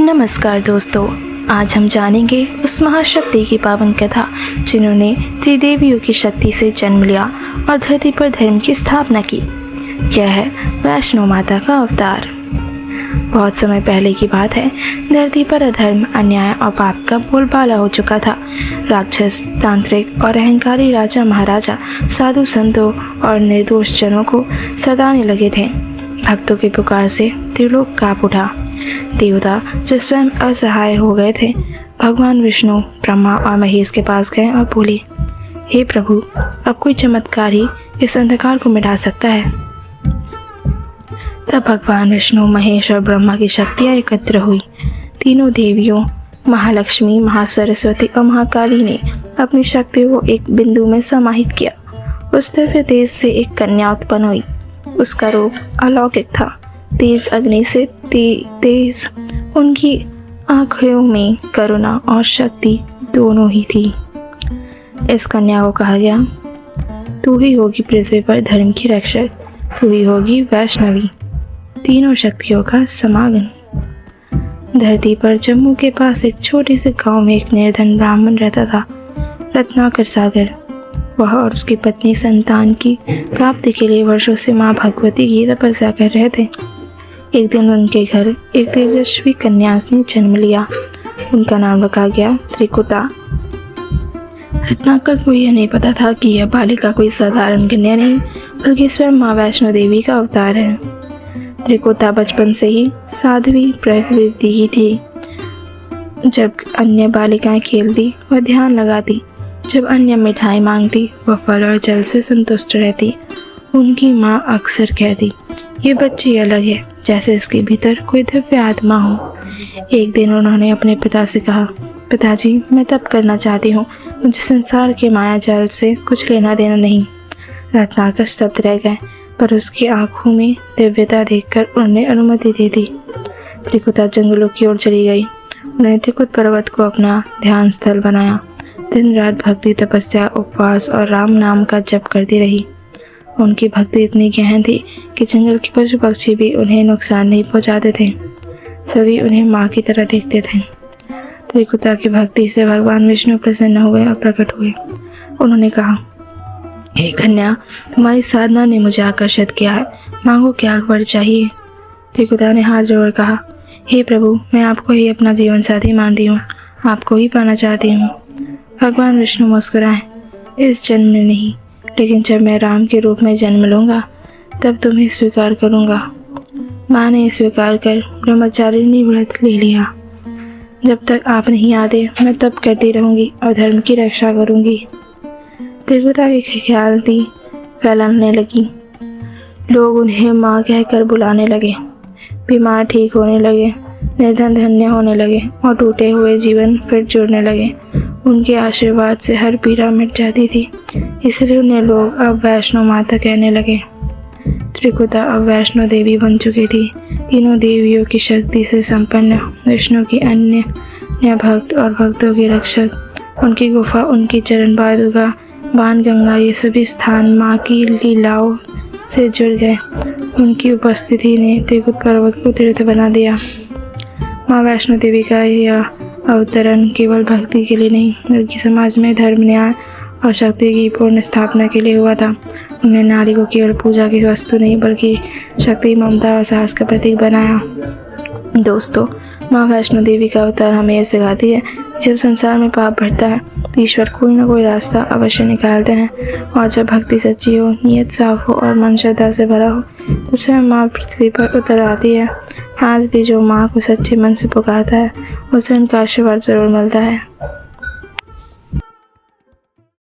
नमस्कार दोस्तों, आज हम जानेंगे उस महाशक्ति की पावन कथा जिन्होंने त्रिदेवियों की शक्ति से जन्म लिया और धरती पर धर्म की स्थापना की। यह है वैष्णो माता का अवतार। बहुत समय पहले की बात है, धरती पर अधर्म, अन्याय और पाप का बोलबाला हो चुका था। राक्षस, तांत्रिक और अहंकारी राजा महाराजा साधु संतों और निर्दोष जनों को सताने लगे थे। भक्तों की पुकार से त्रिलोक कांप उठा। देवता जो स्वयं असहाय हो गए थे, भगवान विष्णु, ब्रह्मा और महेश के पास गए और बोले, हे प्रभु, अब कोई चमत्कार ही इस अंधकार को मिटा सकता है। तब भगवान विष्णु, महेश और ब्रह्मा की शक्तियाँ एकत्र हुई। तीनों देवियों महालक्ष्मी, महासरस्वती और महाकाली ने अपनी शक्ति को एक बिंदु में समाहित किया। उस दिव्य तेज से एक कन्या उत्पन्न हुई। उसका रूप अलौकिक था, तेज अग्नि से तेज। उनकी आंखों में करुणा और शक्ति दोनों ही थी। इस कन्या को कहा गया, तू ही होगी पृथ्वी पर धर्म की रक्षक, तू ही होगी वैष्णवी, तीनों शक्तियों का समागम। धरती पर जम्मू के पास एक छोटे से गांव में एक निर्धन ब्राह्मण रहता था, रत्नाकर सागर। वह और उसकी पत्नी संतान की प्राप्ति के लिए वर्षों से माँ भगवती की तपस्या कर रहे थे। एक दिन उनके घर एक तेजस्वी कन्या ने जन्म लिया। उनका नाम रखा गया त्रिकुटा। रत्नाकर को यह नहीं पता था कि यह बालिका कोई साधारण कन्या नहीं, बल्कि स्वयं माँ वैष्णो देवी का अवतार है। त्रिकुटा बचपन से ही साध्वी प्रवृत्ति की थी। जब अन्य बालिकाएं खेलती वह ध्यान लगाती, जब अन्य मिठाई मांगती वह फल और जल से संतुष्ट रहती। उनकी माँ अक्सर कहती, ये बच्ची अलग है, जैसे इसके भीतर कोई दिव्य आत्मा हो। एक दिन उन्होंने अपने पिता से कहा, पिताजी, मैं तप करना चाहती हूँ, मुझे संसार के माया जाल से कुछ लेना देना नहीं। रत्नाकर स्तब्ध रह गए, पर उसकी आंखों में दिव्यता देखकर उन्होंने अनुमति दे दी। त्रिकुटा जंगलों की ओर चली गई। उन्होंने त्रिकुट पर्वत को अपना ध्यान स्थल बनाया। दिन रात भक्ति, तपस्या, उपवास और राम नाम का जप करती रही। उनकी भक्ति इतनी गहन थी कि जंगल के पशु पक्षी भी उन्हें नुकसान नहीं पहुंचाते थे। सभी उन्हें माँ की तरह देखते थे। त्रिकुटा की भक्ति से भगवान विष्णु प्रसन्न हुए और प्रकट हुए। उन्होंने कहा, हे कन्या, तुम्हारी साधना ने मुझे आकर्षित किया है, मांगो क्या वर चाहिए। त्रिकुटा ने हाथ जोड़ कहा, हे प्रभु, मैं आपको ही अपना जीवन साथी मानती हूँ, आपको ही पाना चाहती हूँ। भगवान विष्णु मुस्कुराए, इस जन्म में नहीं, लेकिन जब मैं राम के रूप में जन्म लूँगा तब तुम्हें स्वीकार करूँगा। माँ ने स्वीकार कर ब्रह्मचारिणी व्रत ले लिया। जब तक आप नहीं आते मैं तप करती रहूँगी और धर्म की रक्षा करूँगी। त्रिकुटा की ख्याति फैलाने लगी। लोग उन्हें माँ कहकर बुलाने लगे। बीमार ठीक होने लगे, निर्धन धन्य होने लगे और टूटे हुए जीवन फिर जुड़ने लगे। उनके आशीर्वाद से हर पीड़ा मिट जाती थी, इसलिए उन्हें लोग अब वैष्णो माता कहने लगे। त्रिकुटा अब वैष्णो देवी बन चुकी थी। तीनों देवियों की शक्ति से संपन्न, विष्णु की अन्य भक्त और भक्तों की रक्षक। उनकी गुफा, उनकी चरण पादुका, बाणगंगा, ये सभी स्थान माँ की लीलाओं से जुड़ गए। उनकी उपस्थिति ने त्रिकुट पर्वत को तीर्थ बना दिया। माँ वैष्णो देवी का यह अवतरण केवल भक्ति के लिए नहीं, बल्कि समाज में धर्म, न्याय और शक्ति की पूर्ण स्थापना के लिए हुआ था। उन्होंने नारी को केवल पूजा की वस्तु नहीं, बल्कि शक्ति, ममता और साहस का प्रतीक बनाया। दोस्तों, माँ वैष्णो देवी का अवतार हमें यह सिखाती है कि जब संसार में पाप बढ़ता है तो ईश्वर कोई ना कोई रास्ता अवश्य निकालते हैं, और जब भक्ति सच्ची हो, नीयत साफ हो और मन श्रद्धा से भरा हो तो स्वयं माँ पृथ्वी पर उतर आती है। आज भी जो माँ को सच्चे मन से पुकारता है उसे उनका आशीर्वाद जरूर मिलता है।